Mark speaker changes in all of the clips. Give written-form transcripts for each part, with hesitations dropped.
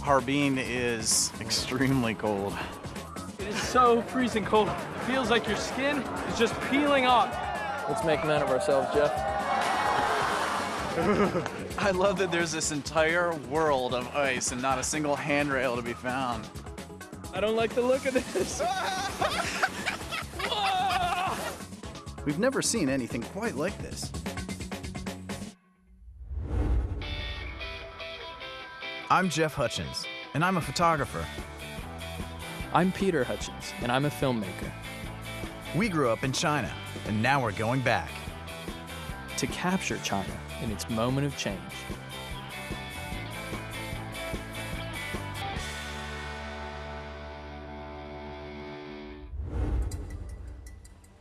Speaker 1: Harbin is extremely cold.
Speaker 2: It is so freezing cold. It feels like your skin is just peeling off. Let's make men of ourselves, Jeff.
Speaker 1: I love that there's this entire world of ice and not a single handrail to be found.
Speaker 2: I don't like the look of this.
Speaker 1: We've never seen anything quite like this. I'm Jeff Hutchins, and I'm a photographer.
Speaker 2: I'm Peter Hutchins, and I'm a filmmaker.
Speaker 1: We grew up in China, and now we're going back.
Speaker 2: To capture China in its moment of change.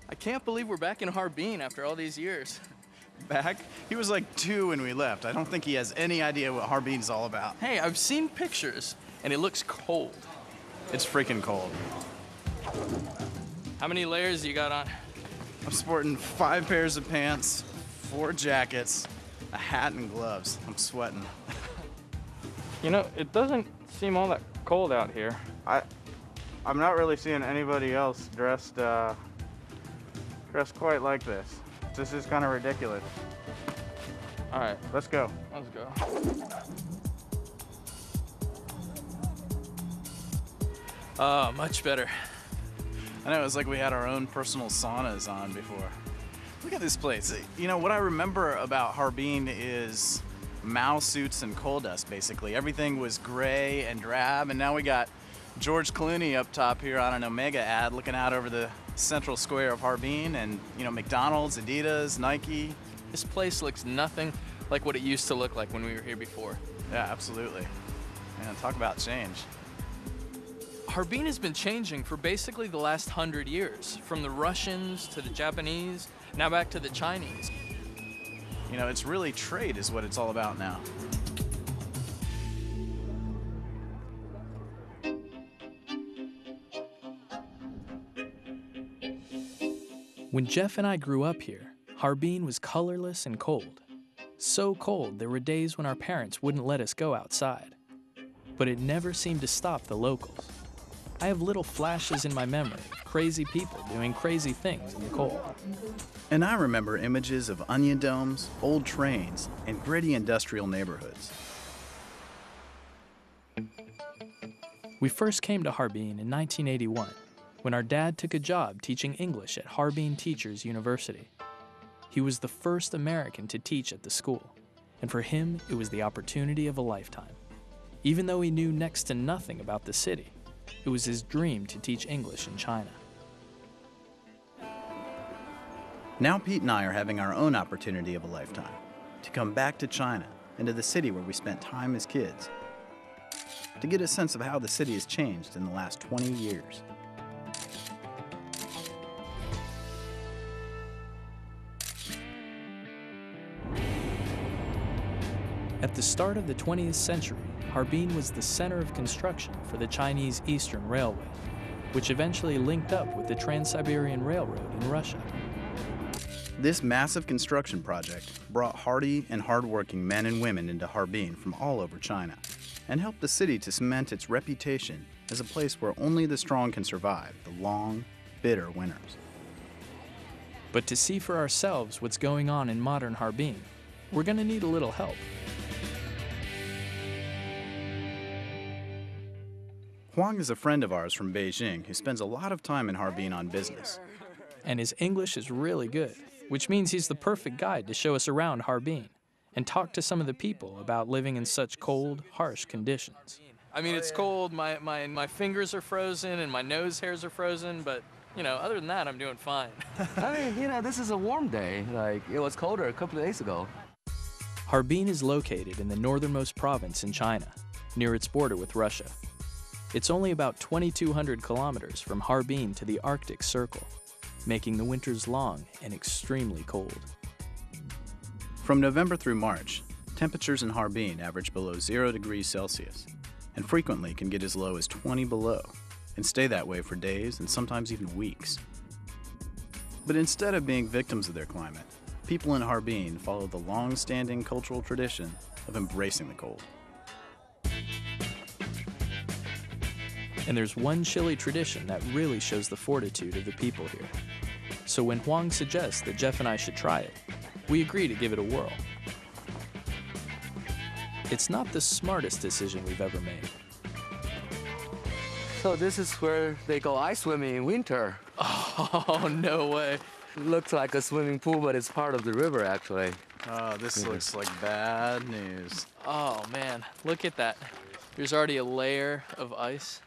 Speaker 2: I can't believe we're back in Harbin after all these years.
Speaker 1: Back? He was like 2 when we left. I don't think he has any idea what Harbin's all about.
Speaker 2: Hey, I've seen pictures, and it looks cold.
Speaker 1: It's freaking cold.
Speaker 2: How many layers you got on?
Speaker 1: I'm sporting 5 pairs of pants, 4 jackets, a hat, and gloves. I'm sweating.
Speaker 2: You know, it doesn't seem all that cold out here.
Speaker 3: I'm not really seeing anybody else dressed quite like this. This is kind of ridiculous.
Speaker 2: All right,
Speaker 3: Let's go.
Speaker 2: let's go. Oh, much better.
Speaker 1: I know, it's like we had our own personal saunas on before. Look at this place. You know, what I remember about Harbin is Mao suits and coal dust, basically. Everything was gray and drab, and now we got George Clooney up top here on an Omega ad looking out over the central square of Harbin, and, you know, McDonald's, Adidas, Nike.
Speaker 2: This place looks nothing like what it used to look like when we were here before.
Speaker 1: Yeah, absolutely. Man, talk about change.
Speaker 2: Harbin has been changing for basically the last 100 years, from the Russians to the Japanese, now back to the Chinese.
Speaker 1: You know, it's really trade is what it's all about now.
Speaker 2: When Jeff and I grew up here, Harbin was colorless and cold. So cold, there were days when our parents wouldn't let us go outside. But it never seemed to stop the locals. I have little flashes in my memory of crazy people doing crazy things in the cold.
Speaker 1: And I remember images of onion domes, old trains, and gritty industrial neighborhoods.
Speaker 2: We first came to Harbin in 1981, when our dad took a job teaching English at Harbin Teachers University. He was the first American to teach at the school, and for him, it was the opportunity of a lifetime. Even though he knew next to nothing about the city, it was his dream to teach English in China.
Speaker 1: Now Pete and I are having our own opportunity of a lifetime, to come back to China and to the city where we spent time as kids, to get a sense of how the city has changed in the last 20 years.
Speaker 2: At the start of the 20th century, Harbin was the center of construction for the Chinese Eastern Railway, which eventually linked up with the Trans-Siberian Railroad in Russia.
Speaker 1: This massive construction project brought hardy and hardworking men and women into Harbin from all over China and helped the city to cement its reputation as a place where only the strong can survive the long, bitter winters.
Speaker 2: But to see for ourselves what's going on in modern Harbin, we're going to need a little help.
Speaker 1: Huang is a friend of ours from Beijing who spends a lot of time in Harbin on business.
Speaker 2: And his English is really good, which means he's the perfect guide to show us around Harbin and talk to some of the people about living in such cold, harsh conditions. I mean, it's cold, my fingers are frozen and my nose hairs are frozen, but, you know, other than that, I'm doing fine.
Speaker 4: I mean, you know, this is a warm day. Like, it was colder a couple of days ago.
Speaker 2: Harbin is located in the northernmost province in China, near its border with Russia. It's only about 2,200 kilometers from Harbin to the Arctic Circle, making the winters long and extremely cold.
Speaker 1: From November through March, temperatures in Harbin average below 0 degrees Celsius, and frequently can get as low as 20 below, and stay that way for days and sometimes even weeks. But instead of being victims of their climate, people in Harbin follow the long-standing cultural tradition of embracing the cold.
Speaker 2: And there's one chilly tradition that really shows the fortitude of the people here. So when Huang suggests that Jeff and I should try it, we agree to give it a whirl. It's not the smartest decision we've ever made.
Speaker 4: So this is where they go ice swimming in winter.
Speaker 2: Oh, no way.
Speaker 4: Looks like a swimming pool, but it's part of the river, actually.
Speaker 1: Oh, this looks like bad news.
Speaker 2: Oh, man. Look at that. There's already a layer of ice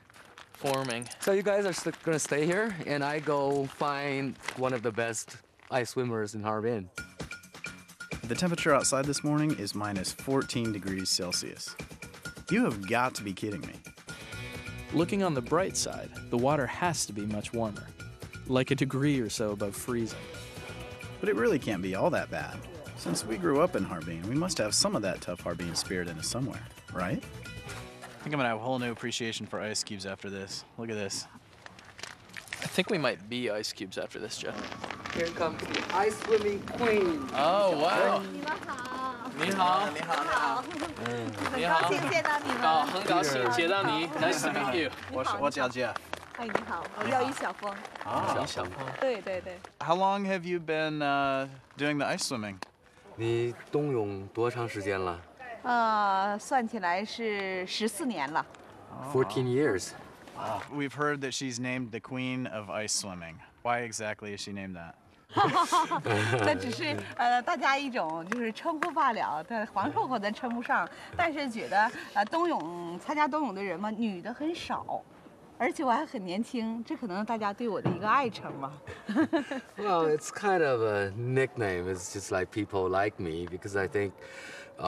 Speaker 2: forming.
Speaker 4: So you guys are gonna stay here, and I go find one of the best ice swimmers in Harbin.
Speaker 1: The temperature outside this morning is minus 14 degrees Celsius. You have got to be kidding me.
Speaker 2: Looking on the bright side, the water has to be much warmer, like a degree or so above freezing.
Speaker 1: But it really can't be all that bad. Since we grew up in Harbin, we must have some of that tough Harbin spirit in us somewhere, right? I think I'm gonna have a whole new appreciation for ice cubes after this. Look at this.
Speaker 2: I think we might be ice cubes after this, Jeff.
Speaker 4: Here comes the ice swimming queen.
Speaker 2: Oh, wow.
Speaker 5: 你好，
Speaker 2: 你好。
Speaker 5: 很高兴见到你们。
Speaker 2: 哦，很高兴见到你。Nice to meet you.
Speaker 1: 我叫 Jeff.
Speaker 5: 哎，你好，我叫于小峰。
Speaker 2: 小峰。
Speaker 5: 对对对。
Speaker 1: How long have you been doing the ice swimming?
Speaker 4: 你冬泳多长时间了
Speaker 5: 算起来是14年了。
Speaker 4: ？14 years.
Speaker 1: We've heard that she's named the queen of ice swimming. Why exactly is she named that?
Speaker 5: 那只是大家一种就是称呼罢了，皇后可能称不上，但是觉得参加冬泳的人嘛，女的很少，而且我还很年轻，这可能大家对我的一个爱称吧。
Speaker 4: Well, it's kind of a nickname. It's just like people like me because I think,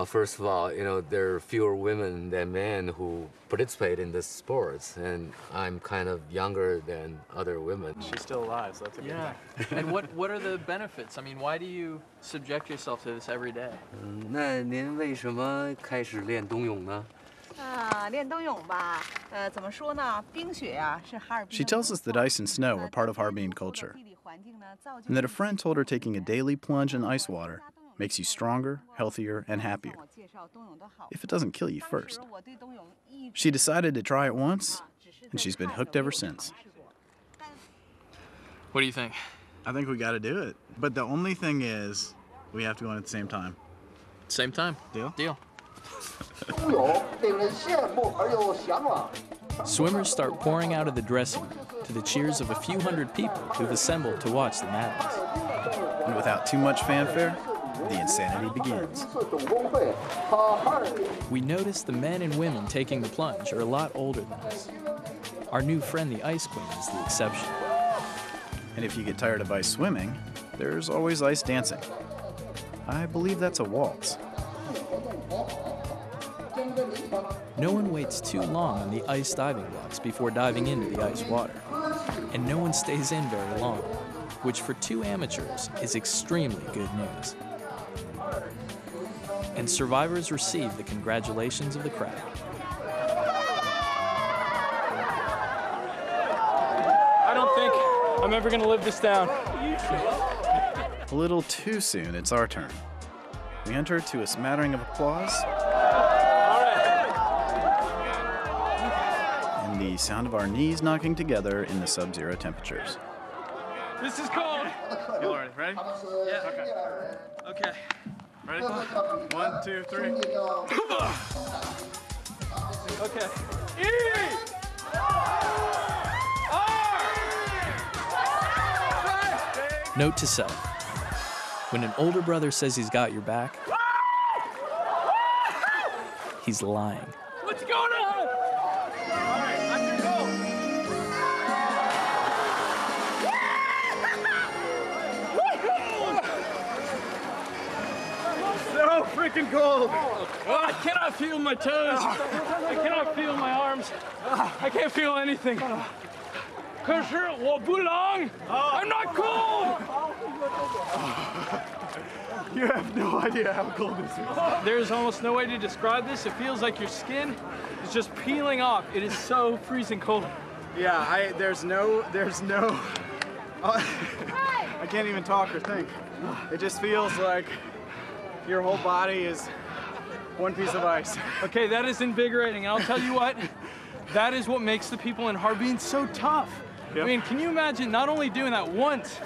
Speaker 4: first of all, you know, there are fewer women than men who participate in this sports, and I'm kind of younger than other women.
Speaker 1: She's still alive, so that's a good thing.
Speaker 2: And what are the benefits? I mean, why do you subject yourself to this every day?
Speaker 4: 那您为什么开始练冬泳呢？
Speaker 5: 练冬泳吧，怎么说呢？冰雪呀，是哈尔滨。
Speaker 1: She tells us that ice and snow are part of Harbin culture, and that a friend told her taking a daily plunge in ice water makes you stronger, healthier, and happier, if it doesn't kill you first. She decided to try it once, and she's been hooked ever since.
Speaker 2: What do you think?
Speaker 1: I think we got to do it. But the only thing is, we have to go in at the same time.
Speaker 2: Same time.
Speaker 1: Deal?
Speaker 2: Deal. Swimmers start pouring out of the dressing room to the cheers of a few hundred people who've assembled to watch the madness.
Speaker 1: And without too much fanfare, the insanity begins.
Speaker 2: We notice the men and women taking the plunge are a lot older than us. Our new friend, the Ice Queen, is the exception.
Speaker 1: And if you get tired of ice swimming, there's always ice dancing. I believe that's a waltz.
Speaker 2: No one waits too long on the ice diving blocks before diving into the ice water. And no one stays in very long, which for two amateurs is extremely good news. And survivors receive the congratulations of the crowd.
Speaker 6: I don't think I'm ever gonna live this down.
Speaker 1: A little too soon, it's our turn. We enter to a smattering of applause. And the sound of our knees knocking together in the sub-zero temperatures.
Speaker 6: This is cold. You ready? Ready? Yeah. Okay.
Speaker 1: Ready? 1, 2, 3.
Speaker 6: Okay.
Speaker 2: Note to self: when an older brother says he's got your back, he's lying.
Speaker 6: What's going on? All right, I can go.
Speaker 1: So freaking cold!
Speaker 6: Oh, I cannot feel my toes. I cannot feel my arms. I can't feel anything. 可是我不冷. I'm not cold.
Speaker 1: You have no idea how cold this is.
Speaker 6: There's almost no way to describe this. It feels like your skin is just peeling off. It is so freezing cold.
Speaker 1: Yeah, there's no, I can't even talk or think. It just feels like your whole body is one piece of ice.
Speaker 6: Okay, that is invigorating. I'll tell you what, that is what makes the people in Harbin so tough.
Speaker 3: Yep.
Speaker 6: I mean, can you imagine not only doing that once,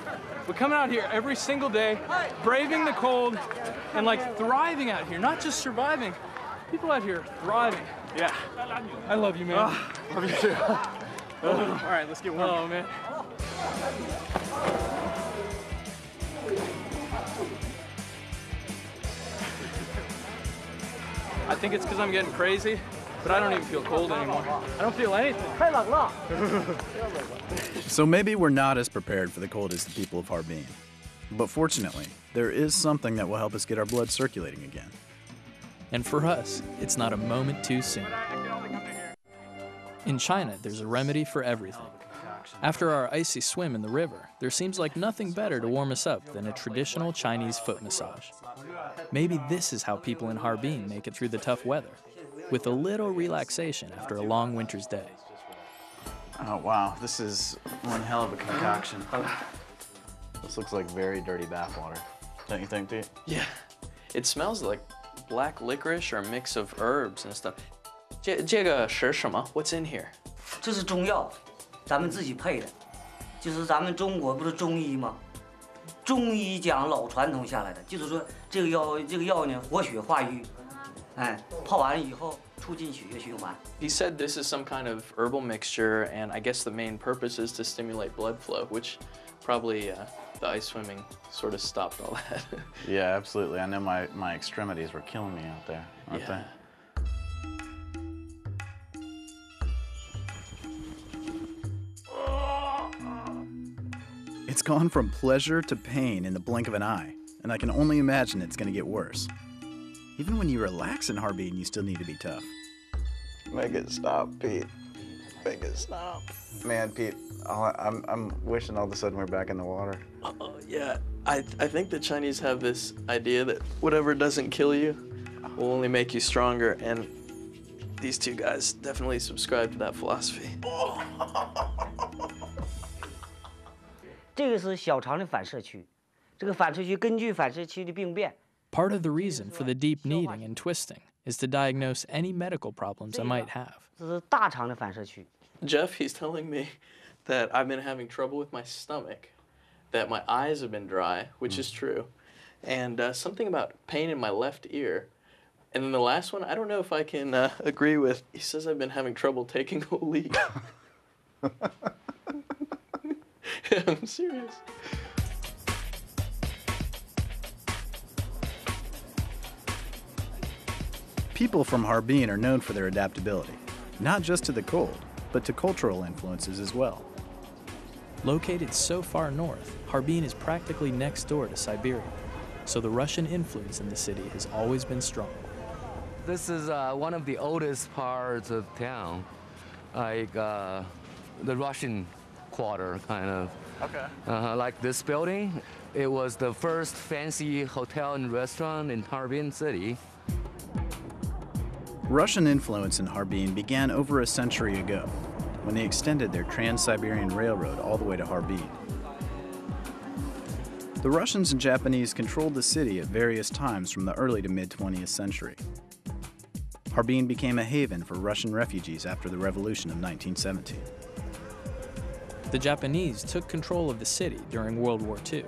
Speaker 6: but coming out here every single day, braving the cold, and like thriving out here, not just surviving. People out here thriving.
Speaker 3: Yeah.
Speaker 6: I love you, man.
Speaker 3: Love you too. All right, let's get warm.
Speaker 6: Oh, man. I think it's because I'm getting crazy, but I don't even feel cold anymore. I don't feel anything.
Speaker 1: So maybe we're not as prepared for the cold as the people of Harbin. But fortunately, there is something that will help us get our blood circulating again.
Speaker 2: And for us, it's not a moment too soon. In China, there's a remedy for everything. After our icy swim in the river, there seems like nothing better to warm us up than a traditional Chinese foot massage. Maybe this is how people in Harbin make it through the tough weather, with a little relaxation after a long winter's day.
Speaker 1: Oh, wow. This is one hell of a concoction. This looks like very dirty bathwater. Don't you think, Pete?
Speaker 2: Yeah, it smells like black licorice or a mix of herbs and stuff. 这个是什么? What's in here?
Speaker 7: 这是中药，咱们自己配的，就是咱们中国不是中医吗？中医讲老传统下来的，就是说这个药呢活血化瘀，哎，泡完了以后促进血液循环。
Speaker 2: He said this is some kind of herbal mixture, and I guess the main purpose is to stimulate blood flow, which probably the ice swimming sort of stopped all that.
Speaker 1: Yeah, absolutely. I know my extremities were killing me out there, aren't they? It's gone from pleasure to pain in the blink of an eye, and I can only imagine it's going to get worse. Even when you relax in Harbin, you still need to be tough. Make it stop, Pete. Make it stop. Man, Pete, I'm wishing all of a sudden we're back in the water.
Speaker 2: Yeah, I think the Chinese have this idea that whatever doesn't kill you will only make you stronger, and these two guys definitely subscribe to that philosophy.
Speaker 7: 这个是小肠的反射区，这个反射区根据反射区的病变。
Speaker 2: Part of the reason for the deep kneading and twisting is to diagnose any medical problems I might have.
Speaker 7: 这是大肠的反射区。
Speaker 2: Jeff, he's telling me that I've been having trouble with my stomach, that my eyes have been dry, which is true, and something about pain in my left ear. And then the last one, I don't know if I can agree with. He says I've been having trouble taking a leak. I'm serious.
Speaker 1: People from Harbin are known for their adaptability, not just to the cold, but to cultural influences as well.
Speaker 2: Located so far north, Harbin is practically next door to Siberia, so the Russian influence in the city has always been strong.
Speaker 4: This is one of the oldest parts of town, like the Russian quarter, kind of.
Speaker 1: Okay.
Speaker 4: Like this building, it was the first fancy hotel and restaurant in Harbin city.
Speaker 1: Russian influence in Harbin began over a century ago, when they extended their Trans-Siberian Railroad all the way to Harbin. The Russians and Japanese controlled the city at various times from the early to mid-20th century. Harbin became a haven for Russian refugees after the revolution of 1917.
Speaker 2: The Japanese took control of the city during World War II.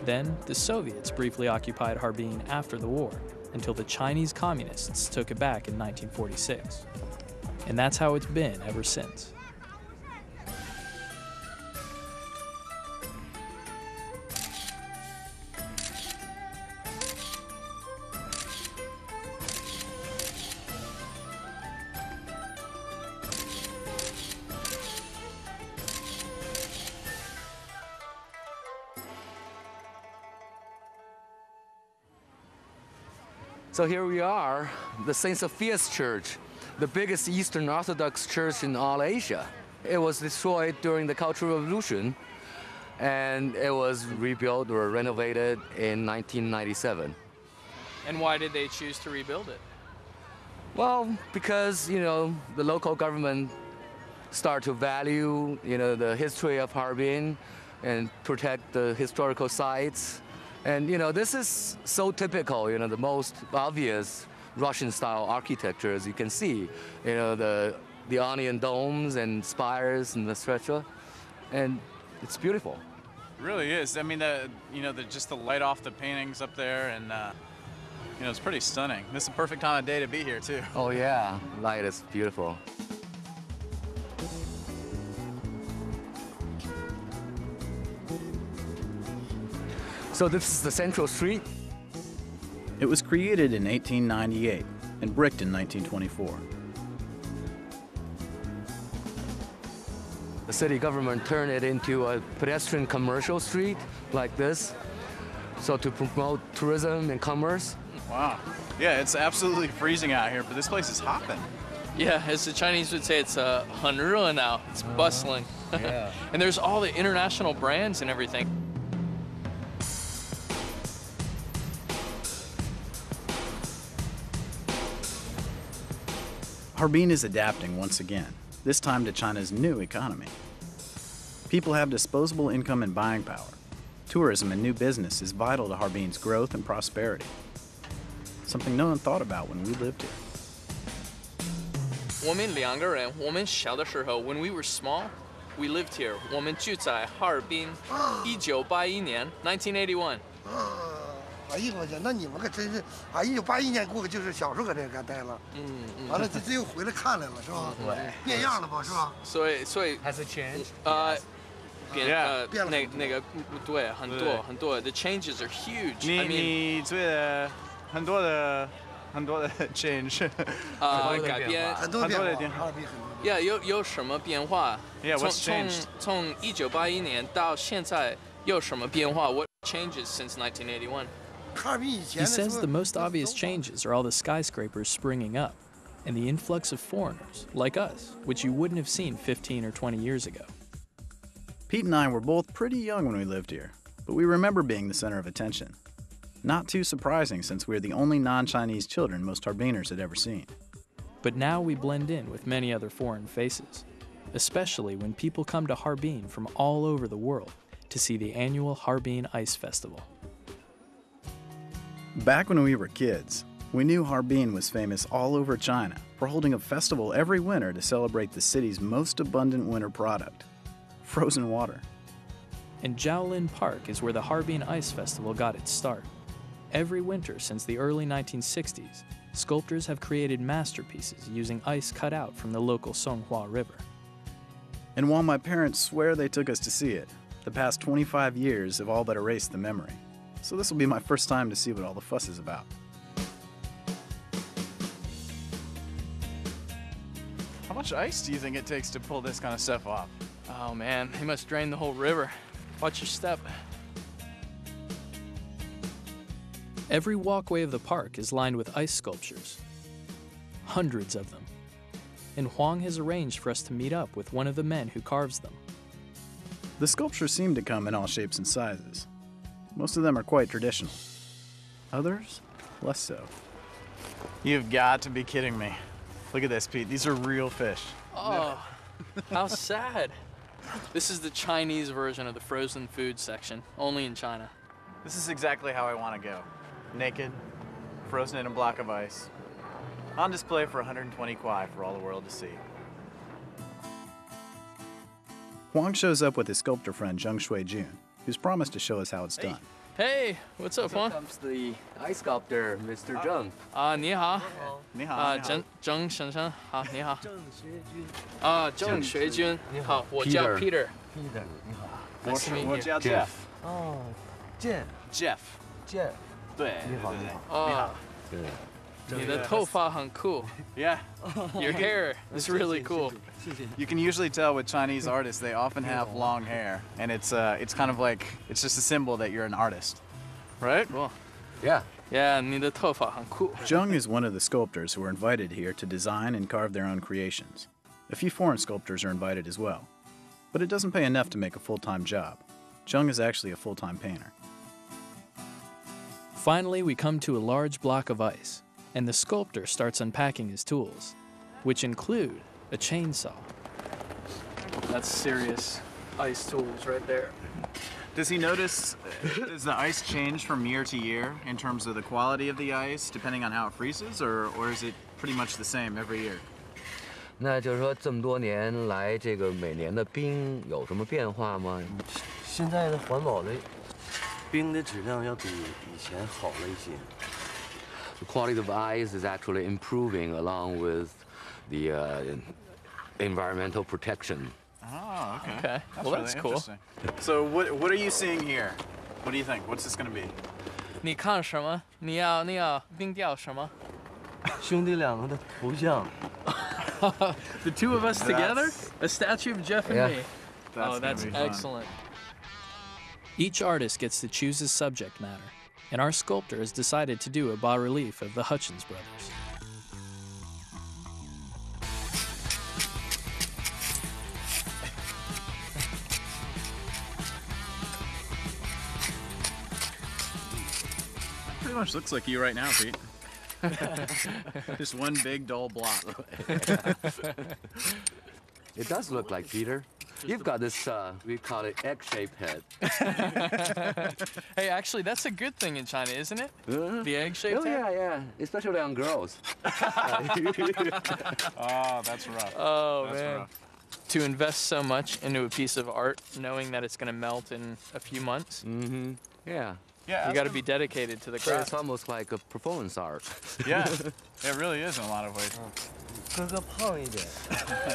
Speaker 2: Then, the Soviets briefly occupied Harbin after the war, until the Chinese communists took it back in 1946. And that's how it's been ever since.
Speaker 4: So here we are, the St. Sophia's Church, the biggest Eastern Orthodox church in all Asia. It was destroyed during the Cultural Revolution, and it was rebuilt or renovated in 1997.
Speaker 2: And why did they choose to rebuild it?
Speaker 4: Well, because, the local government started to value, the history of Harbin and protect the historical sites. And, this is so typical, the most obvious Russian-style architecture, as you can see. The the onion domes and spires and etc. And it's beautiful.
Speaker 1: It really is. I mean, just the light off the paintings up there, and it's pretty stunning. This is the perfect time of day to be here too.
Speaker 4: Oh yeah, light is beautiful. So this is the central street.
Speaker 1: It was created in 1898 and bricked in 1924.
Speaker 4: The city government turned it into a pedestrian commercial street like this, so to promote tourism and commerce.
Speaker 1: Wow. Yeah, it's absolutely freezing out here, but this place is hopping.
Speaker 2: Yeah, as the Chinese would say, it's 很热闹. It's bustling.
Speaker 4: Yeah.
Speaker 2: And there's all the international brands and everything.
Speaker 1: Harbin is adapting once again, this time to China's new economy. People have disposable income and buying power. Tourism and new business is vital to Harbin's growth and prosperity. Something no one thought about when we lived here.
Speaker 2: 我们两个人，我们小的时候 when we were small, we lived here. 我们住在哈尔滨，1981年，1981.
Speaker 8: 哎呀我去，那你们可真是，哎，1981年过就是小时候搁这干待了，完了这又回来看来了是吧？对，变样了吧是吧？
Speaker 2: 所以
Speaker 4: Has it changed?
Speaker 2: 那个对，很多 The changes are huge. I mean,
Speaker 1: 你觉得很多的 change
Speaker 2: 改变
Speaker 8: 很多变化，
Speaker 1: 很多的变
Speaker 8: 哈尔滨很多变化。
Speaker 2: Yeah, 有什么变化？
Speaker 1: Yeah, what's changed?
Speaker 2: 从1981年到现在有什么变化 What changes since 1981?
Speaker 8: 哈尔滨以前
Speaker 2: He says the most obvious changes are all the skyscrapers springing up and the influx of foreigners, like us, which you wouldn't have seen 15 or 20 years ago.
Speaker 1: Pete and I were both pretty young when we lived here, but we remember being the center of attention. Not too surprising since we're the only non-Chinese children most Harbiners had ever seen.
Speaker 2: But now we blend in with many other foreign faces, especially when people come to Harbin from all over the world to see the annual Harbin Ice Festival.
Speaker 1: Back when we were kids, we knew Harbin was famous all over China for holding a festival every winter to celebrate the city's most abundant winter product, frozen water.
Speaker 2: And Jiaolin Park is where the Harbin Ice Festival got its start. Every winter since the early 1960s, sculptors have created masterpieces using ice cut out from the local Songhua River.
Speaker 1: And while my parents swear they took us to see it, the past 25 years have all but erased the memory. So this will be my first time to see what all the fuss is about. How much ice do you think it takes to pull this kind of stuff off?
Speaker 2: Oh man, they must drain the whole river. Watch your step. Every walkway of the park is lined with ice sculptures. Hundreds of them. And Huang has arranged for us to meet up with one of the men who carves them.
Speaker 1: The sculptures seem to come in all shapes and sizes. Most of them are quite traditional. Others, less so. You've got to be kidding me. Look at this, Pete. These are real fish.
Speaker 2: Oh, how sad. This is the Chinese version of the frozen food section, only in China.
Speaker 1: This is exactly how I want to go. Naked, frozen in a block of ice. On display for 120 kwai for all the world to see. Huang shows up with his sculptor friend Zheng Shuijun, who's promised to show us how it's done.
Speaker 2: Hey, what's up,
Speaker 4: Here
Speaker 2: Huang?
Speaker 4: comes the ice sculptor, Mr. Zheng.
Speaker 2: 你好。
Speaker 1: 你好，你好。
Speaker 2: 郑先生，好，你好。郑学军，好，我叫 Peter。
Speaker 8: Peter 你好。
Speaker 2: Nice to meet you.
Speaker 1: 我叫 Jeff。
Speaker 8: 哦，建
Speaker 1: Jeff。
Speaker 8: 建，
Speaker 1: 对，
Speaker 8: 你好
Speaker 1: 对对
Speaker 8: 你好。
Speaker 2: 哦，你的头发很酷。
Speaker 1: Yeah.
Speaker 2: Your hair is really cool.
Speaker 1: You can usually tell with Chinese artists, they often have long hair, and it's kind of like, it's just a symbol that you're an artist, right?
Speaker 2: Cool.
Speaker 4: Yeah.
Speaker 2: Yeah, 你的头发很酷。
Speaker 1: Zheng is one of the sculptors who were invited here to design and carve their own creations. A few foreign sculptors are invited as well. But it doesn't pay enough to make a full-time job. Zheng is actually a full-time painter.
Speaker 2: Finally, we come to a large block of ice, and the sculptor starts unpacking his tools, which include a chainsaw. That's serious ice tools right there.
Speaker 1: Does he notice, does the ice change from year to year in terms of the quality of the ice, depending on how it freezes, or is it pretty much the same every year?
Speaker 4: 那就是说这么多年来，这个每年的冰有什么变化吗？
Speaker 9: 现在的环保的冰的质量要比以前好了一些。
Speaker 4: The quality of ice is actually improving along with the environmental protection.
Speaker 1: Oh, okay.
Speaker 2: Okay.
Speaker 1: That's
Speaker 2: Well,
Speaker 1: really
Speaker 2: that's cool.
Speaker 1: interesting. So what are you seeing here? What do you think? What's this going to be?
Speaker 2: 你看什么？你要冰雕什么？
Speaker 9: 兄弟两个的头像。
Speaker 2: The two of us together? A statue of Jeff and me.
Speaker 1: That's
Speaker 2: Oh, that's
Speaker 1: gonna be fun.
Speaker 2: excellent. Each artist gets to choose his subject matter, and our sculptor has decided to do a bas-relief of the Hutchins brothers.
Speaker 1: Pretty much looks like you right now, Pete. Just one big dull block.
Speaker 4: It does look like Peter. You've got this, we call it egg-shaped head.
Speaker 2: Hey, actually, that's a good thing in China, isn't it? The egg-shaped
Speaker 4: Oh,
Speaker 2: head?
Speaker 4: yeah, especially on girls.
Speaker 1: Oh, that's rough.
Speaker 2: Oh,
Speaker 1: That's
Speaker 2: man.
Speaker 1: rough.
Speaker 2: To invest so much into a piece of art, knowing that it's going to melt in a few months,
Speaker 4: Mm-hmm. Yeah.
Speaker 1: Yeah,
Speaker 2: you got to be dedicated to the
Speaker 4: So
Speaker 2: craft.
Speaker 4: it's almost like a performance art.
Speaker 1: Yeah, it really is in a lot of ways.
Speaker 9: 哥哥胖一点，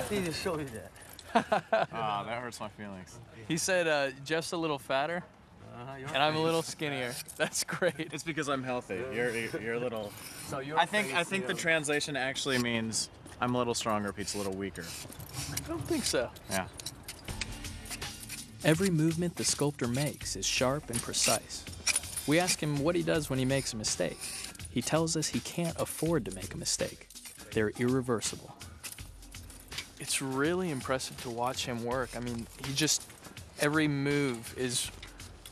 Speaker 9: 弟弟瘦一点。
Speaker 1: Oh, that hurts my feelings.
Speaker 2: He said Jeff's a little fatter, and I'm a little skinnier. That's great.
Speaker 1: It's because I'm healthy. You're a little.
Speaker 9: So your
Speaker 1: I think the translation actually means I'm a little stronger. Pete's a little weaker.
Speaker 2: I don't think so.
Speaker 1: Yeah.
Speaker 2: Every movement the sculptor makes is sharp and precise. We ask him what he does when he makes a mistake. He tells us he can't afford to make a mistake. They're irreversible. It's really impressive to watch him work. I mean, every move is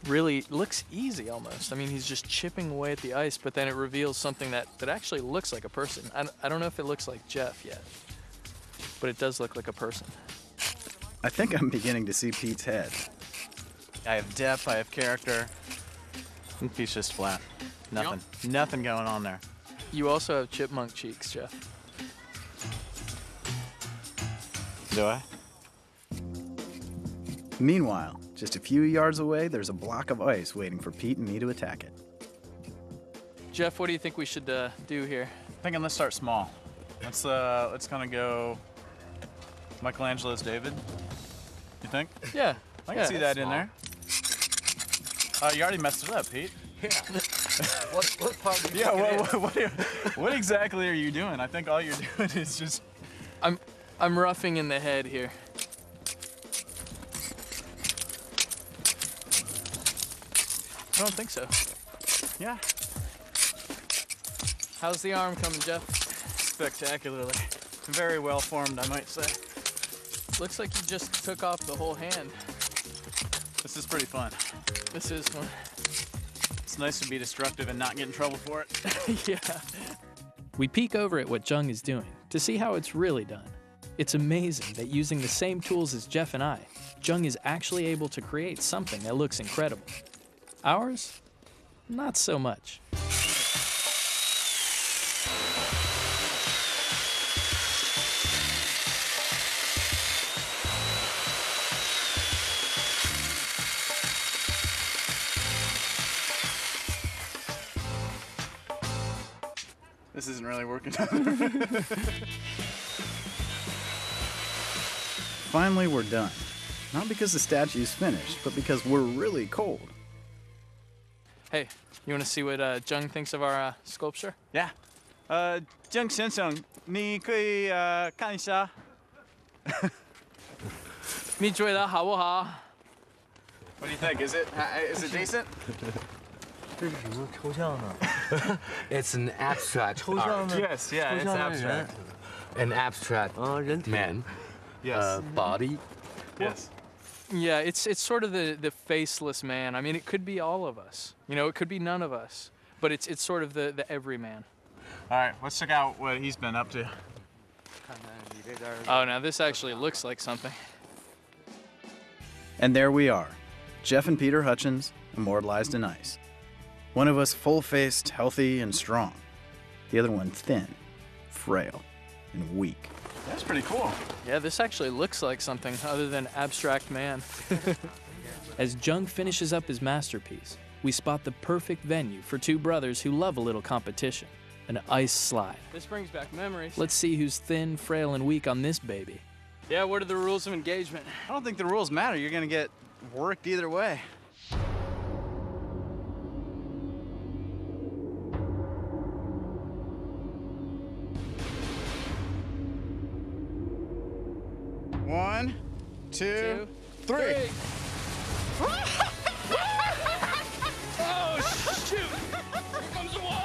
Speaker 2: really, looks easy almost. I mean, he's just chipping away at the ice, but then it reveals something that actually looks like a person. I don't know if it looks like Jeff yet, but it does look like a person.
Speaker 1: I think I'm beginning to see Pete's head. I have depth, I have character. And Pete's just flat. Nothing. Nothing going on there.
Speaker 2: You also have chipmunk cheeks, Jeff.
Speaker 1: Do I? Meanwhile, just a few yards away, there's a block of ice waiting for Pete and me to attack it.
Speaker 2: Jeff, what do you think we should do here?
Speaker 1: Thinking let's start small. Let's kind of go Michelangelo's David. You think?
Speaker 2: Yeah.
Speaker 1: I can see that in there. You already messed it up, Pete.
Speaker 4: Yeah. what part do you
Speaker 1: Yeah, what exactly are you doing? I think all you're doing is just...
Speaker 2: I'm roughing in the head here. I don't think so.
Speaker 1: Yeah.
Speaker 2: How's the arm coming, Jeff?
Speaker 1: Spectacularly. Very well formed, I might say.
Speaker 2: Looks like you just took off the whole hand.
Speaker 1: This is pretty fun.
Speaker 2: This is fun.
Speaker 1: It's nice to be destructive and not get in trouble for it.
Speaker 2: Yeah. We peek over at what Jung is doing to see how it's really done. It's amazing that using the same tools as Jeff and I, Jung is actually able to create something that looks incredible. Ours? Not so much.
Speaker 1: This isn't really working. Finally, we're done. Not because the statue's finished, but because we're really cold.
Speaker 2: Hey, you want to see what Jung thinks of our sculpture?
Speaker 1: Yeah. Jung 先生，你可以看一下。
Speaker 2: 你觉得好不好？
Speaker 1: What do you think? Is it decent?
Speaker 9: 这是什么抽象呢？
Speaker 4: It's an abstract
Speaker 9: 抽象
Speaker 4: art.
Speaker 9: 的
Speaker 1: Yes, yeah,
Speaker 9: 抽
Speaker 1: it's
Speaker 9: 象的人
Speaker 1: abstract.
Speaker 4: An abstract
Speaker 9: 人体
Speaker 4: man,
Speaker 1: Yes.
Speaker 4: body.
Speaker 1: Yes.
Speaker 2: Yeah, it's sort of the faceless man. I mean, it could be all of us. You know, it could be none of us. But it's sort of the everyman.
Speaker 1: All right, let's check out what he's been up to.
Speaker 9: 看看你这边
Speaker 2: Oh, now this actually looks like something.
Speaker 1: And there we are, Jeff and Peter Hutchins, immortalized in ice. One of us full-faced, healthy, and strong. The other one thin, frail, and weak. That's pretty cool.
Speaker 2: Yeah, this actually looks like something other than abstract man. As Jung finishes up his masterpiece, we spot the perfect venue for two brothers who love a little competition, an ice slide.
Speaker 6: This brings back memories.
Speaker 2: Let's see who's thin, frail, and weak on this baby.
Speaker 6: Yeah, what are the rules of engagement?
Speaker 1: I don't think the rules matter. You're gonna get worked either way. One, two, three.
Speaker 6: Oh, shoot! Here comes the wall!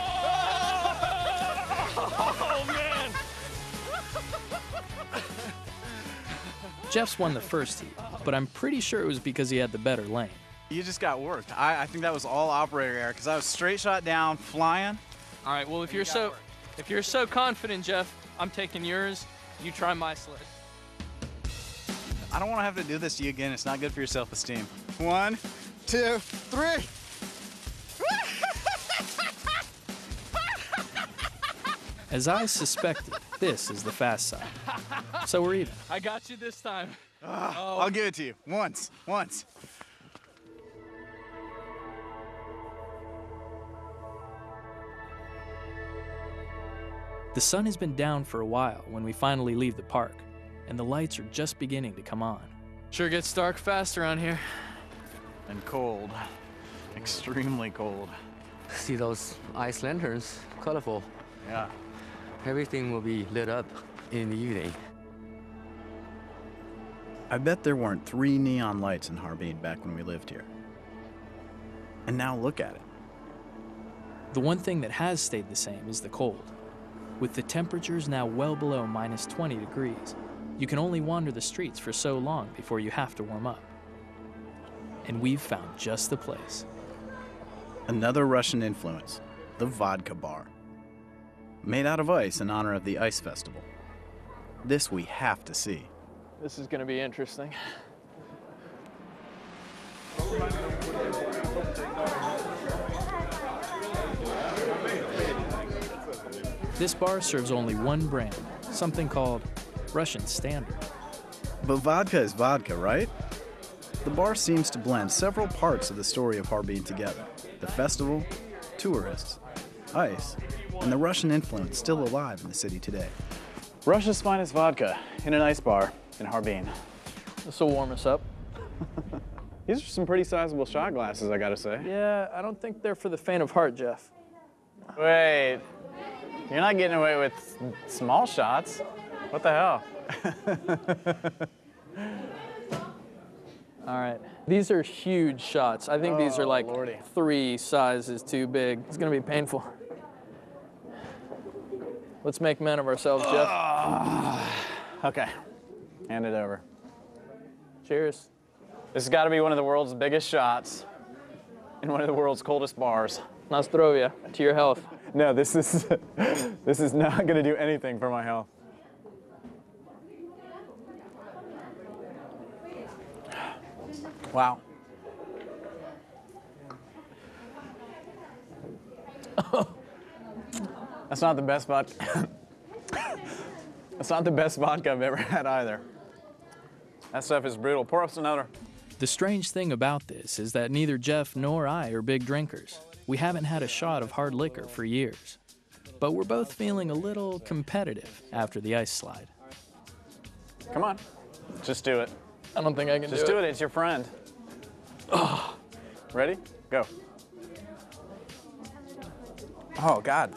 Speaker 6: Oh, man!
Speaker 2: Jeff's won the first heat, but I'm pretty sure it was because he had the better lane.
Speaker 1: You just got worked. I think that was all operator error because I was straight shot down, flying.
Speaker 6: All right, well, if you're so confident, Jeff, I'm taking yours. You try my sled.
Speaker 1: I don't want to have to do this to you again. It's not good for your self-esteem. One, two, three.
Speaker 2: As I suspected, this is the fast side. So we're even.
Speaker 6: I got you this time.
Speaker 1: I'll give it to you. Once.
Speaker 2: The sun has been down for a while when we finally leave the park, and the lights are just beginning to come on.
Speaker 6: Sure gets dark fast around here.
Speaker 1: And cold. Extremely cold.
Speaker 4: See those ice lanterns? Colorful.
Speaker 1: Yeah.
Speaker 4: Everything will be lit up in the evening.
Speaker 1: I bet there weren't 3 neon lights in Harbin back when we lived here. And now look at it.
Speaker 2: The one thing that has stayed the same is the cold. With the temperatures now well below minus 20 degrees, you can only wander the streets for so long before you have to warm up. And we've found just the place.
Speaker 1: Another Russian influence, the vodka bar. Made out of ice in honor of the Ice Festival. This we have to see.
Speaker 6: This is gonna be interesting.
Speaker 2: This bar serves only one brand, something called Russian Standard.
Speaker 1: But vodka is vodka, right? The bar seems to blend several parts of the story of Harbin together. The festival, tourists, ice, and the Russian influence still alive in the city today. Russia's finest vodka in an ice bar in Harbin.
Speaker 6: This will warm us up.
Speaker 1: These are some pretty sizable shot glasses, I gotta say.
Speaker 6: Yeah, I don't think they're for the faint of heart, Jeff.
Speaker 1: Wait, you're not getting away with small shots. What the hell?
Speaker 6: All right, these are huge shots. I think these are like
Speaker 1: Lordy.
Speaker 6: 3 sizes too big. It's gonna be painful. Let's make men of ourselves, Jeff.
Speaker 1: Okay, hand it over.
Speaker 6: Cheers.
Speaker 1: This has got to be one of the world's biggest shots in one of the world's coldest bars.
Speaker 6: Na zdrowie, to your health.
Speaker 1: No, this is not going to do anything for my health. Wow. That's not the best vodka. That's not the best vodka I've ever had either. That stuff is brutal. Pour us another.
Speaker 2: The strange thing about this is that neither Jeff nor I are big drinkers. We haven't had a shot of hard liquor for years. But we're both feeling a little competitive after the ice slide.
Speaker 1: Come on. Just do it.
Speaker 6: I don't think I can
Speaker 1: Just do it. It's your friend. Oh. Ready? Go. Oh, God.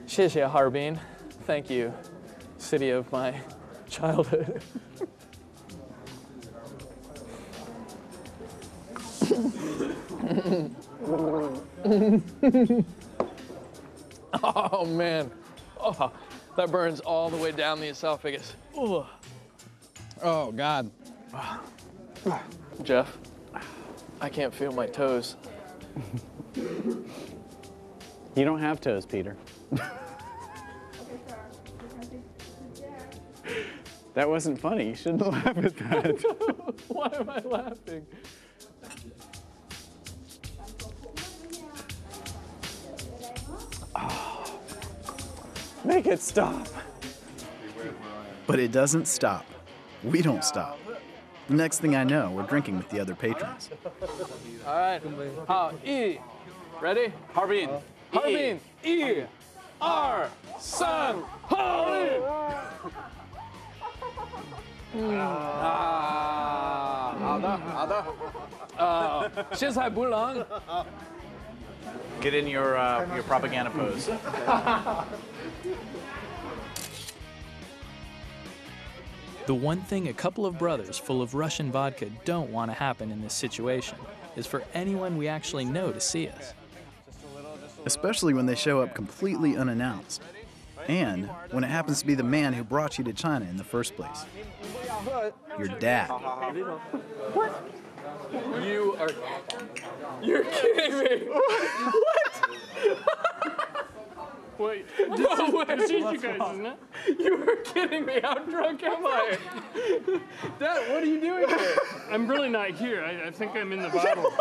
Speaker 6: 谢谢 Harbin. Thank you, city of my childhood. Oh, man. Oh, that burns all the way down the esophagus. Oh,
Speaker 1: Oh, God.
Speaker 6: Jeff, I can't feel my toes.
Speaker 1: You don't have toes, Peter. That wasn't funny. You shouldn't laugh at that.
Speaker 6: Why am I laughing?
Speaker 1: Make it stop. But it doesn't stop. We don't stop. The next thing I know, we're drinking with the other patrons.
Speaker 6: All right. 好，1 Ready? Harbin. Harbin. 1 2 3 Harbin. 好的，好的。现在不能。
Speaker 1: Get in your propaganda pose.
Speaker 2: The one thing a couple of brothers full of Russian vodka don't want to happen in this situation is for anyone we actually know to see us.
Speaker 1: Especially when they show up completely unannounced. And when it happens to be the man who brought you to China in the first place. Your dad.
Speaker 6: What? You're kidding me. What? Wait, no way. It's you guys, isn't it? You were kidding me. How drunk am I? Dad, what are you doing here? I'm really not here. I think I'm in the bottle.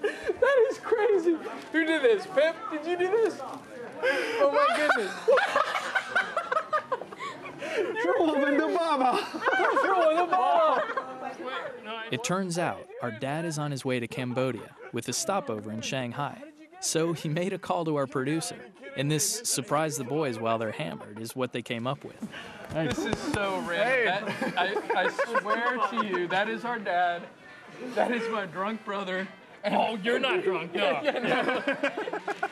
Speaker 6: That is crazy. Who did this? Pip, did you do this? Oh my goodness.
Speaker 2: It turns out our dad is on his way to Cambodia with a stopover in Shanghai. So he made a call to our producer, and this surprise the boys while they're hammered is what they came up with.
Speaker 6: This is so random. I swear to you, that is our dad. That is my drunk brother. And oh, you're not drunk, no. No.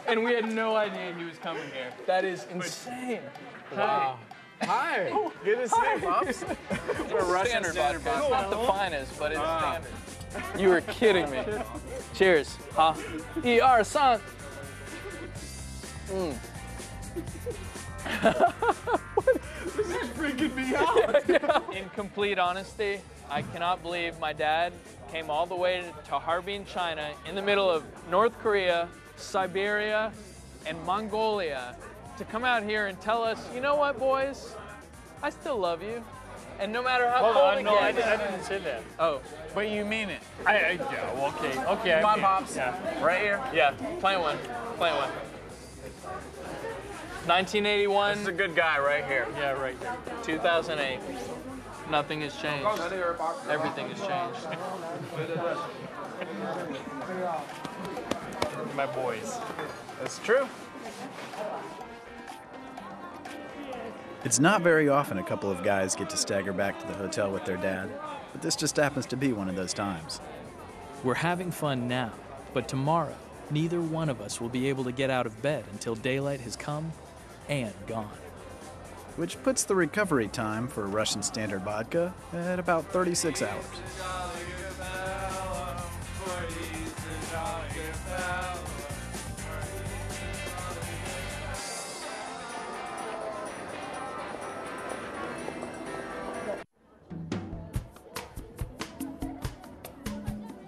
Speaker 6: And we had no idea he was coming here. That is insane. Wow. Hi. Oh, good to see you, Pops. We're Russian standard vodka. It's not the finest, but it's standard. You were kidding me. Cheers. 好，1 2 3。This is freaking me out. In complete honesty, I cannot believe my dad came all the way to Harbin, China, in the middle of North Korea, Siberia, and Mongolia, to come out here and tell us, you know what, boys? I still love you. And no matter how cold it gets. I didn't say that. Oh.
Speaker 1: But you mean it.
Speaker 6: Yeah, well, okay.
Speaker 1: Come on, Pops.
Speaker 6: Yeah.
Speaker 1: Right here.
Speaker 6: Yeah, plant one. 1981.
Speaker 1: This is a good guy right here.
Speaker 6: Yeah, right here. 2008. Nothing has changed. Everything has changed. My boys.
Speaker 1: That's true. It's not very often a couple of guys get to stagger back to the hotel with their dad, but this just happens to be one of those times.
Speaker 2: We're having fun now, but tomorrow, neither one of us will be able to get out of bed until daylight has come and gone.
Speaker 1: Which puts the recovery time for Russian standard vodka at about 36 hours.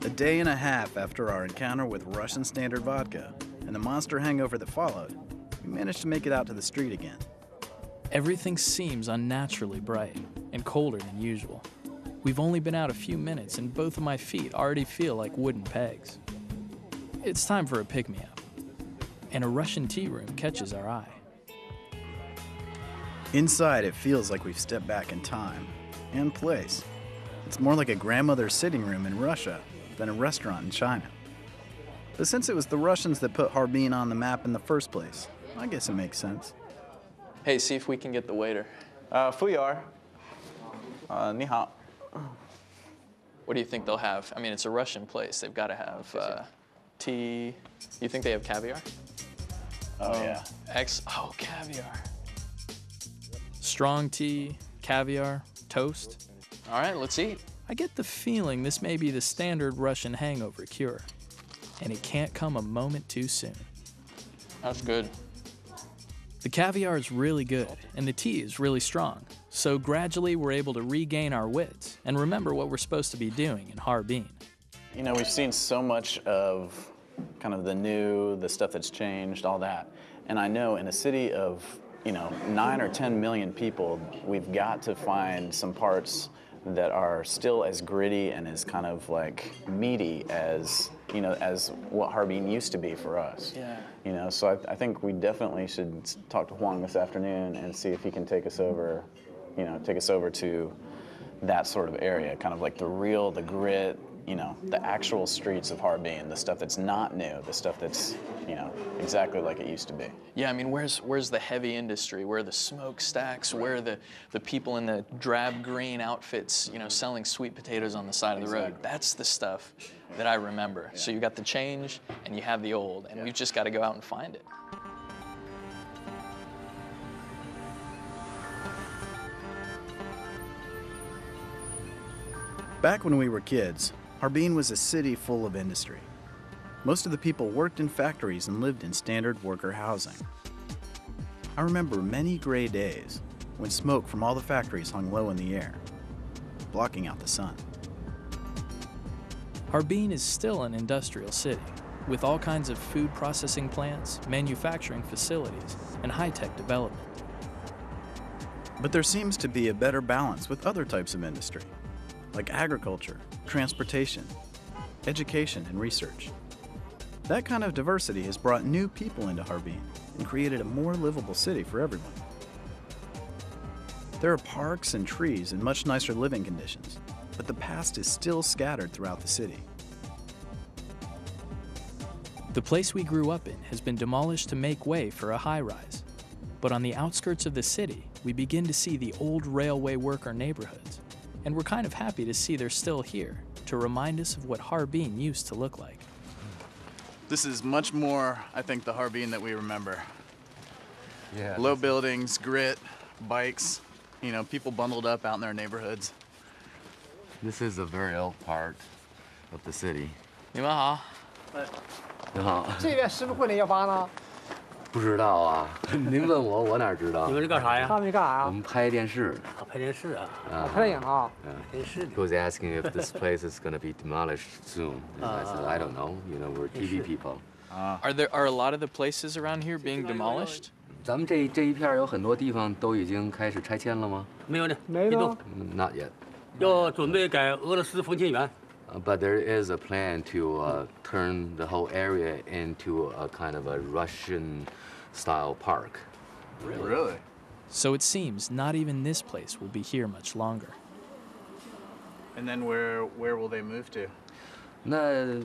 Speaker 1: A day and a half after our encounter with Russian standard vodka and the monster hangover that followed, we managed to make it out to the street again.
Speaker 2: Everything seems unnaturally bright and colder than usual. We've only been out a few minutes and both of my feet already feel like wooden pegs. It's time for a pick-me-up, and a Russian tea room catches our eye.
Speaker 1: Inside, it feels like we've stepped back in time and place. It's more like a grandmother's sitting room in Russia than a restaurant in China. But since it was the Russians that put Harbin on the map in the first place, I guess it makes sense.
Speaker 2: Hey, see if we can get the waiter.
Speaker 1: 服务员你好
Speaker 2: What do you think they'll have? I mean, it's a Russian place. They've got to have tea. You think they have caviar?
Speaker 1: Oh, yeah.
Speaker 2: Oh, caviar. Strong tea, caviar, toast. All right, let's eat. I get the feeling this may be the standard Russian hangover cure, and it can't come a moment too soon. That's good. The caviar is really good, and the tea is really strong. So gradually we're able to regain our wits and remember what we're supposed to be doing in Harbin.
Speaker 1: You know, we've seen so much of kind of the new, the stuff that's changed, all that. And I know in a city of, 9 or 10 million people, we've got to find some parts that are still as gritty and as kind of like meaty as, you know, as what Harbin used to be for us.
Speaker 2: Yeah.
Speaker 1: You know, so I think we definitely should talk to Huang this afternoon and see if he can take us over, you know, take us over to that sort of area, kind of like the grit, you know, the actual streets of Harbin, the stuff that's not new, the stuff that's, you know, exactly like it used to be.
Speaker 2: Yeah, I mean, where's the heavy industry? Where are the smokestacks? Where are the people in the drab green outfits, you know, selling sweet potatoes on the side of the road? That's the stuff that I remember. Yeah. So you got the change and you have the old, and we've just got to go out and find it.
Speaker 1: Back when we were kids, Harbin was a city full of industry. Most of the people worked in factories and lived in standard worker housing. I remember many gray days when smoke from all the factories hung low in the air, blocking out the sun.
Speaker 2: Harbin is still an industrial city, with all kinds of food processing plants, manufacturing facilities, and high-tech development.
Speaker 1: But there seems to be a better balance with other types of industry, like agriculture, transportation, education, and research. That kind of diversity has brought new people into Harbin and created a more livable city for everyone. There are parks and trees and much nicer living conditions, but the past is still scattered throughout the city.
Speaker 2: The place we grew up in has been demolished to make way for a high-rise. But on the outskirts of the city, we begin to see the old railway worker neighborhoods. And we're kind of happy to see they're still here to remind us of what Harbin used to look like.
Speaker 1: This is much more, I think, the Harbin that we remember.
Speaker 4: Yeah.
Speaker 1: Low buildings, grit, bikes, you know, people bundled up out in their neighborhoods.
Speaker 4: This is a very old part of the city.
Speaker 2: 你们好。
Speaker 4: 你好。
Speaker 10: 这边是不是会118呢？
Speaker 4: 不知道啊，您问我，我哪知道？
Speaker 10: 你们是干啥呀？他们是干啥呀？
Speaker 4: 我们拍电视。
Speaker 10: 啊，拍电视啊。拍电影啊。电视。
Speaker 4: He was asking if this place is going to be demolished soon. And I said, I don't know. You know, we're TV people.
Speaker 2: Are a lot of the places around here being demolished?
Speaker 4: 咱们这一片有很多地方都已经开始拆迁了吗？
Speaker 10: 没有呢，没有。
Speaker 4: Not yet.
Speaker 10: 要准备改俄罗斯封建园。
Speaker 4: But there is a plan to turn the whole area into a kind of a Russian-style park.
Speaker 1: Really?
Speaker 2: So it seems not even this place will be here much longer.
Speaker 1: And then where will they move to?
Speaker 4: 那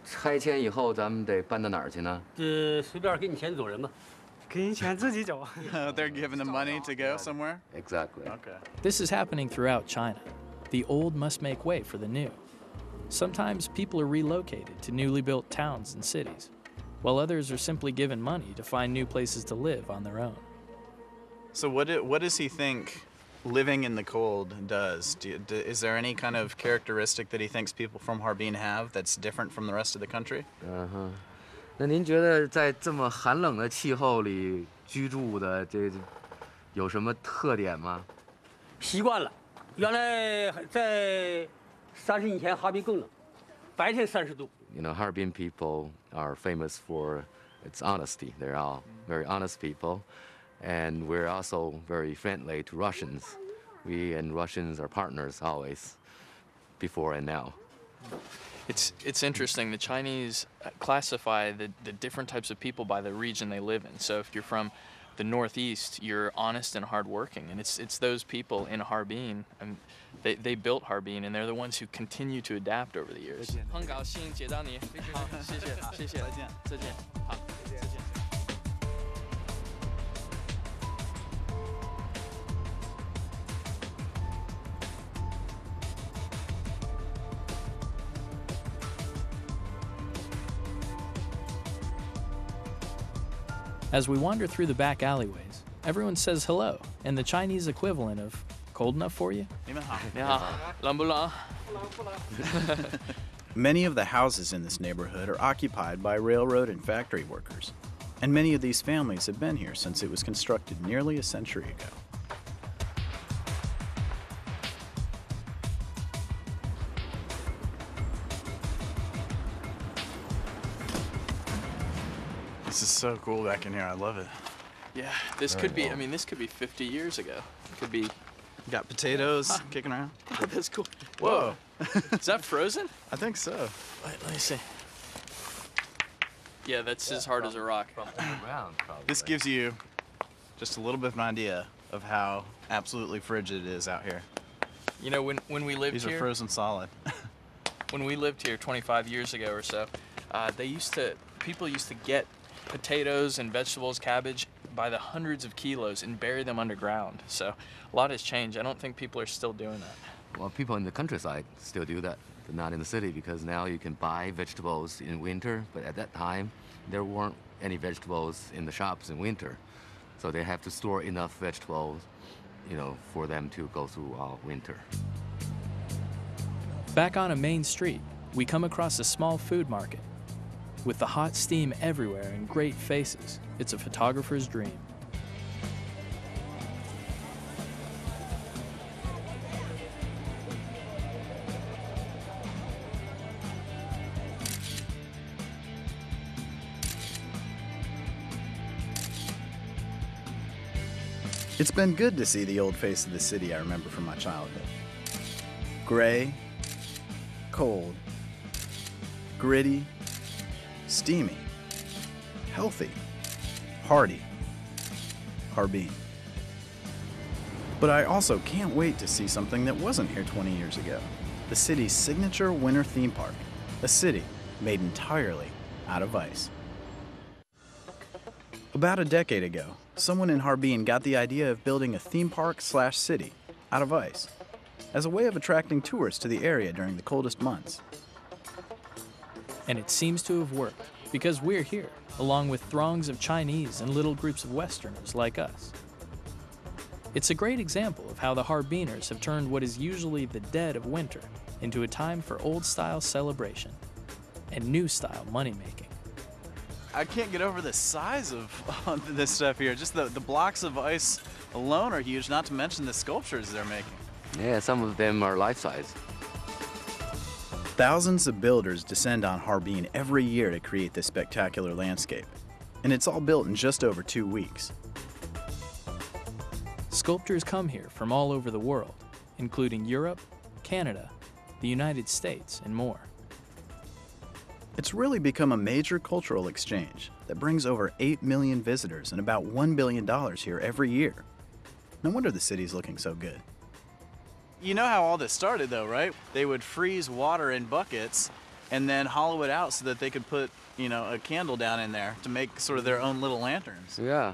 Speaker 4: 拆迁以后，咱们得搬到哪儿去呢？
Speaker 10: 随便给你钱走人吧。给你钱自己走。
Speaker 1: They're giving them money to go somewhere?
Speaker 4: Exactly.
Speaker 1: Okay.
Speaker 2: This is happening throughout China. The old must make way for the new. Sometimes people are relocated to newly built towns and cities, while others are simply given money to find new places to live on their own.
Speaker 1: So what does he think living in the cold does? Is there any kind of characteristic that he thinks people from Harbin have that's different from the rest of the country?
Speaker 4: 那您觉得在这么寒冷的气候里居住的这有什么特点吗？
Speaker 10: 习惯了，原来在30年前哈尔滨更冷，白天30度。
Speaker 4: You know, Harbin people are famous for its honesty. They're all very honest people, and we're also very friendly to Russians. We and Russians are partners always, before and now.
Speaker 2: It's interesting. The Chinese classify the different types of people by the region they live in. So if you're from the Northeast, you're honest and hardworking, and it's those people in Harbin, and they built Harbin, and they're the ones who continue to adapt over the years. 很高兴见到你，好，谢谢，谢谢，再见，再见，好，再见。As we wander through the back alleyways, everyone says hello, and the Chinese equivalent of cold enough for you? 你们好，你好，冷不冷？
Speaker 1: Many of the houses in this neighborhood are occupied by railroad and factory workers, and many of these families have been here since it was constructed nearly a century ago. This is so cool back in here. I love it.
Speaker 2: Yeah, this could be, I mean, this could be 50 years ago. It could be
Speaker 1: Got potatoes kicking around.
Speaker 2: Oh, that's cool. Whoa. Is that frozen?
Speaker 1: I think so.
Speaker 2: Wait, let me see. Yeah, that's as hard as a rock.
Speaker 1: This gives you just a little bit of an idea of how absolutely frigid it is out here.
Speaker 2: You know, when we lived
Speaker 1: These
Speaker 2: here...
Speaker 1: are frozen solid.
Speaker 2: When we lived here 25 years ago or so, people used to get potatoes and vegetables, cabbage, by the hundreds of kilos and bury them underground. So a lot has changed. I don't think people are still doing that.
Speaker 4: Well, people in the countryside still do that, but not in the city, because now you can buy vegetables in winter, but at that time, there weren't any vegetables in the shops in winter. So they have to store enough vegetables, you know, for them to go through winter.
Speaker 2: Back on a main street, we come across a small food market. With the hot steam everywhere and great faces, it's a photographer's dream.
Speaker 1: It's been good to see the old face of the city I remember from my childhood. Gray, cold, gritty, steamy, healthy, hardy, Harbin. But I also can't wait to see something that wasn't here 20 years ago. The city's signature winter theme park, a city made entirely out of ice. About a decade ago, someone in Harbin got the idea of building a theme park/city out of ice as a way of attracting tourists to the area during the coldest months.
Speaker 2: And it seems to have worked, because we're here, along with throngs of Chinese and little groups of Westerners like us. It's a great example of how the Harbiners have turned what is usually the dead of winter into a time for old-style celebration and new-style money-making.
Speaker 1: I can't get over the size of this stuff here. Just the blocks of ice alone are huge, not to mention the sculptures they're making.
Speaker 4: Yeah, some of them are life-size.
Speaker 1: Thousands of builders descend on Harbin every year to create this spectacular landscape, and it's all built in just over 2 weeks.
Speaker 2: Sculptors come here from all over the world, including Europe, Canada, the United States, and more.
Speaker 1: It's really become a major cultural exchange that brings over 8 million visitors and about $1 billion here every year. No wonder the city's looking so good. You know how all this started though, right? They would freeze water in buckets and then hollow it out so that they could put, you know, a candle down in there to make sort of their own little lanterns.
Speaker 4: Yeah,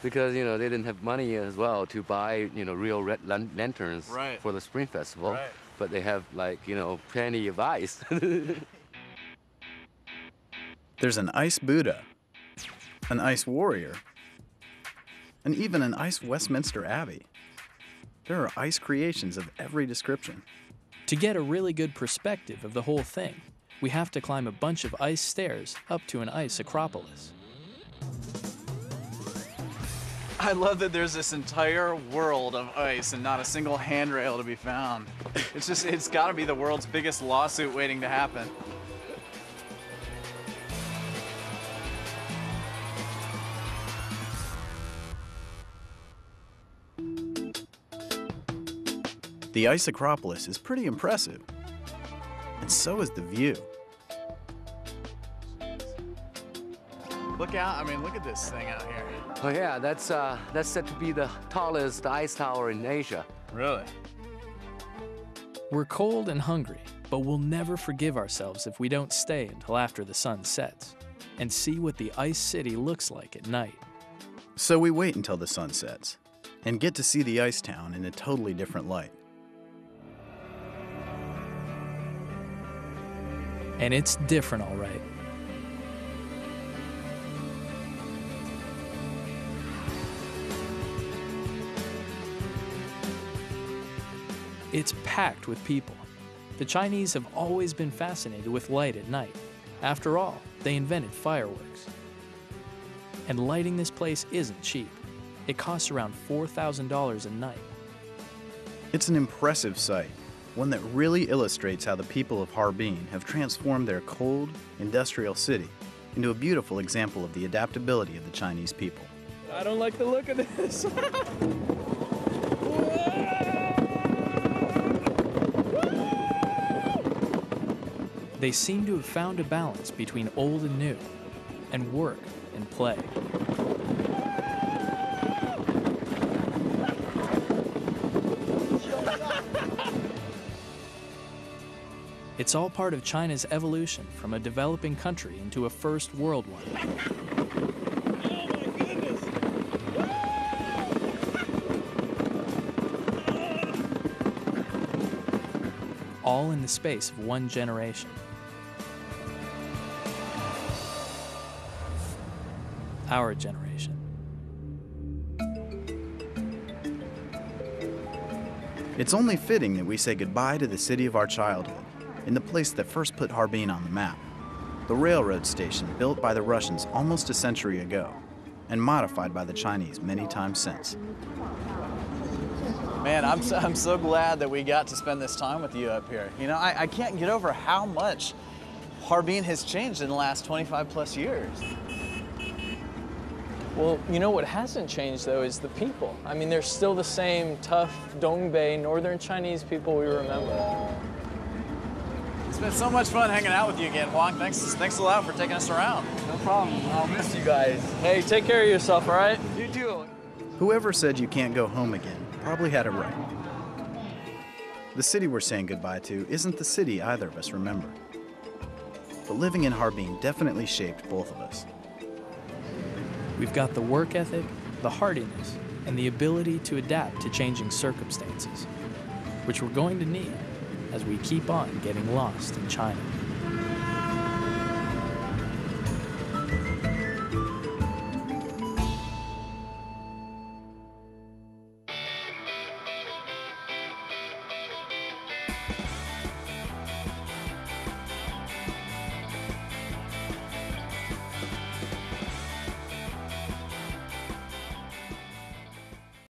Speaker 4: because, you know, they didn't have money as well to buy, you know, real red lanterns for the Spring Festival.
Speaker 1: Right.
Speaker 4: But they have, like, you know, plenty of ice.
Speaker 1: There's an ice Buddha, an ice warrior, and even an ice Westminster Abbey. There are ice creations of every description.
Speaker 2: To get a really good perspective of the whole thing, we have to climb a bunch of ice stairs up to an ice acropolis.
Speaker 1: I love that there's this entire world of ice and not a single handrail to be found. It's got to be the world's biggest lawsuit waiting to happen. The ice acropolis is pretty impressive, and so is the view. Look out, I mean, look at this thing out here.
Speaker 4: Oh yeah, that's said to be the tallest ice tower in Asia.
Speaker 1: Really?
Speaker 2: We're cold and hungry, but we'll never forgive ourselves if we don't stay until after the sun sets and see what the ice city looks like at night.
Speaker 1: So we wait until the sun sets and get to see the ice town in a totally different light.
Speaker 2: And it's different, all right. It's packed with people. The Chinese have always been fascinated with light at night. After all, they invented fireworks. And lighting this place isn't cheap. It costs around $4,000 a night.
Speaker 1: It's an impressive sight, one that really illustrates how the people of Harbin have transformed their cold, industrial city into a beautiful example of the adaptability of the Chinese people.
Speaker 2: I don't like the look of this. They seem to have found a balance between old and new, and work and play. It's all part of China's evolution from a developing country into a first world one. All in the space of one generation. Our generation.
Speaker 1: It's only fitting that we say goodbye to the city of our childhood, in the place that first put Harbin on the map, the railroad station built by the Russians almost a century ago, and modified by the Chinese many times since. Man, I'm so glad that we got to spend this time with you up here. You know, I can't get over how much Harbin has changed in the last 25 plus years.
Speaker 6: Well, you know what hasn't changed, though, is the people. I mean, they're still the same tough Dongbei, northern Chinese people we remember.
Speaker 1: It's been so much fun hanging out with you again, Huang. Thanks a lot for taking us around.
Speaker 6: No problem. I'll miss you guys. Hey, take care of yourself, all right?
Speaker 10: You too.
Speaker 1: Whoever said you can't go home again probably had it right. The city we're saying goodbye to isn't the city either of us remember. But living in Harbin definitely shaped both of us.
Speaker 2: We've got the work ethic, the hardiness, and the ability to adapt to changing circumstances, which we're going to need as we keep on getting lost in China.